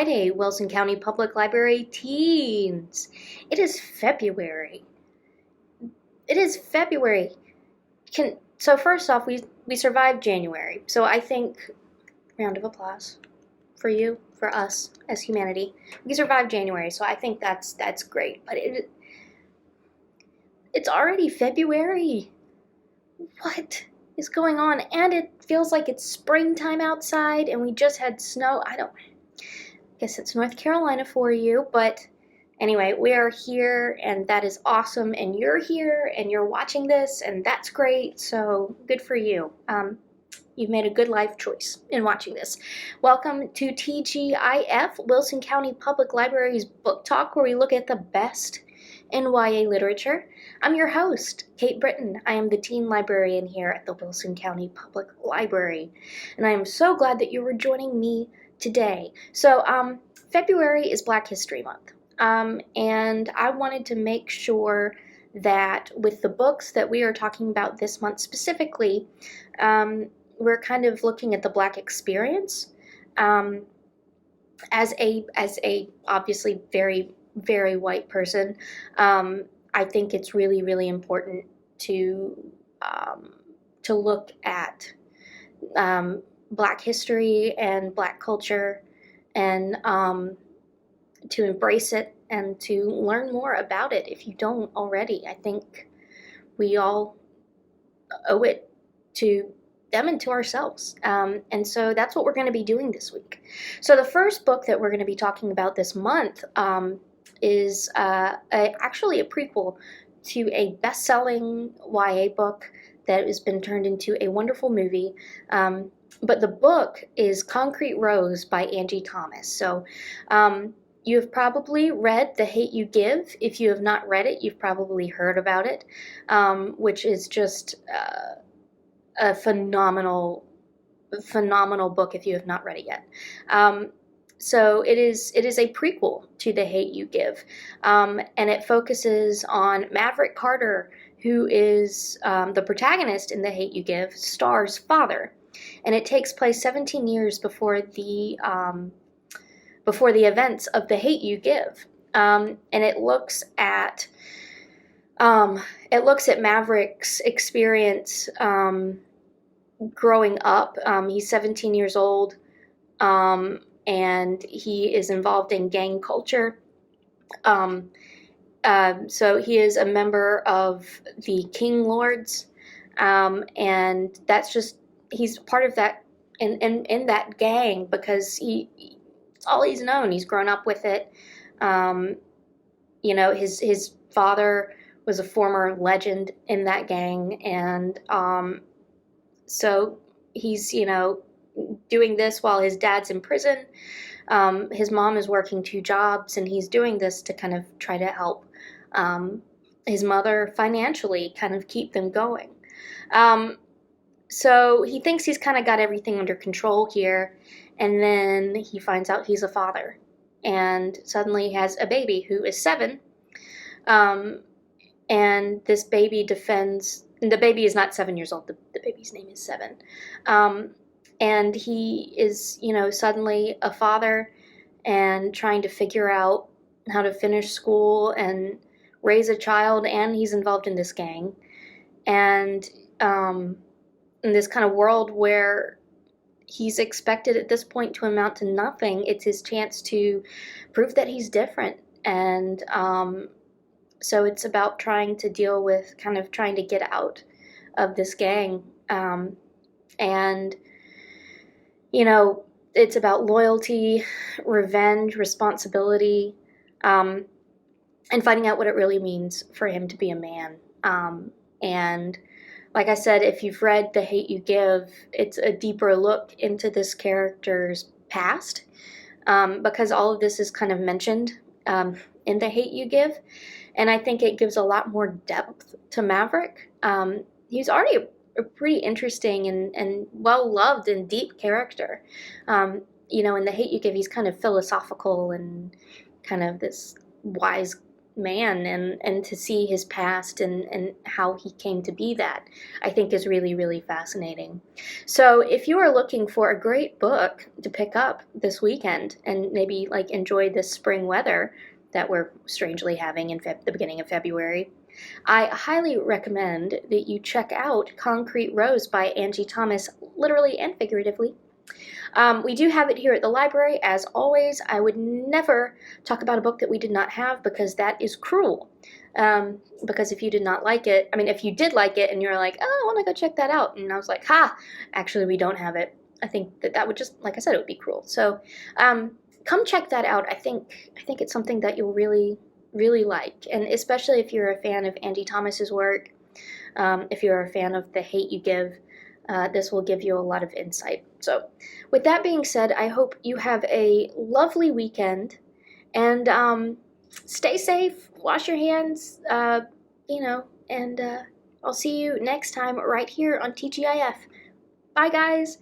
Friday, Wilson County Public Library teens. It is February. It is February. So first off, we survived January. So I think, round of applause for you, for us as humanity. We survived January, so I think that's great. But it's already February. What is going on? And it feels like it's springtime outside, and we just had snow. I guess it's North Carolina for you, but anyway, we are here, and that is awesome, and you're here, and you're watching this, and that's great, so good for you. You've made a good life choice in watching this. Welcome to TGIF, Wilson County Public Library's Book Talk, where we look at the best in YA literature. I'm your host, Kate Britton. I am the teen librarian here at the Wilson County Public Library, and I am so glad that you were joining me today. So, February is Black History Month, and I wanted to make sure that with the books that we are talking about this month specifically, we're kind of looking at the Black experience as a obviously very, very white person. I think it's really, really important to look at Black history and Black culture, and to embrace it and to learn more about it if you don't already. I think we all owe it to them and to ourselves. And so that's what we're going to be doing this week. So the first book that we're going to be talking about this month is actually a prequel to a best-selling YA book that has been turned into a wonderful movie. But the book is Concrete Rose by Angie Thomas. So you have probably read The Hate U Give. If you have not read it, you've probably heard about it, which is just a phenomenal book if you have not read it yet. So it is a prequel to The Hate U Give, and it focuses on Maverick Carter, who is the protagonist in The Hate U Give, Star's father, and it takes place 17 years before the events of The Hate U Give, and it looks at Maverick's experience growing up. He's 17 years old. And he is involved in gang culture. So he is a member of the King Lords, and he's part of that in that gang because it's all he's known. He's grown up with it. His father was a former legend in that gang, and so he's doing this while his dad's in prison. His mom is working 2 jobs, and he's doing this to kind of try to help his mother financially, kind of keep them going. So he thinks he's kind of got everything under control here, and then he finds out he's a father, and suddenly has a baby who is 7, and this baby the baby is not 7 years old, the baby's name is 7. And he is, suddenly a father and trying to figure out how to finish school and raise a child, and he's involved in this gang. And in this kind of world where he's expected at this point to amount to nothing, it's his chance to prove that he's different. And so it's about trying to deal with kind of trying to get out of this gang. And it's about loyalty, revenge, responsibility, and finding out what it really means for him to be a man. And like I said, if you've read The Hate U Give, it's a deeper look into this character's past, because all of this is kind of mentioned in The Hate U Give, and I think it gives a lot more depth to Maverick. He's already a pretty interesting and well-loved and deep character. In The Hate U Give, he's kind of philosophical and kind of this wise man, and to see his past and how he came to be that, I think is really, really fascinating. So if you are looking for a great book to pick up this weekend and maybe like enjoy this spring weather that we're strangely having in the beginning of February, I highly recommend that you check out Concrete Rose by Angie Thomas, literally and figuratively. We do have it here at the library. As always, I would never talk about a book that we did not have, because that is cruel. Because if you did not like it, I mean, if you did like it and you're like, oh, I want to go check that out, and I was like, ha, actually, we don't have it, I think that would just, like I said, it would be cruel. So come check that out. I think it's something that you'll really, really like, and especially if you're a fan of Angie Thomas's work, if you're a fan of The Hate You Give, this will give you a lot of insight. So with that being said, I hope you have a lovely weekend, and stay safe, wash your hands, and I'll see you next time right here on TGIF. Bye, guys.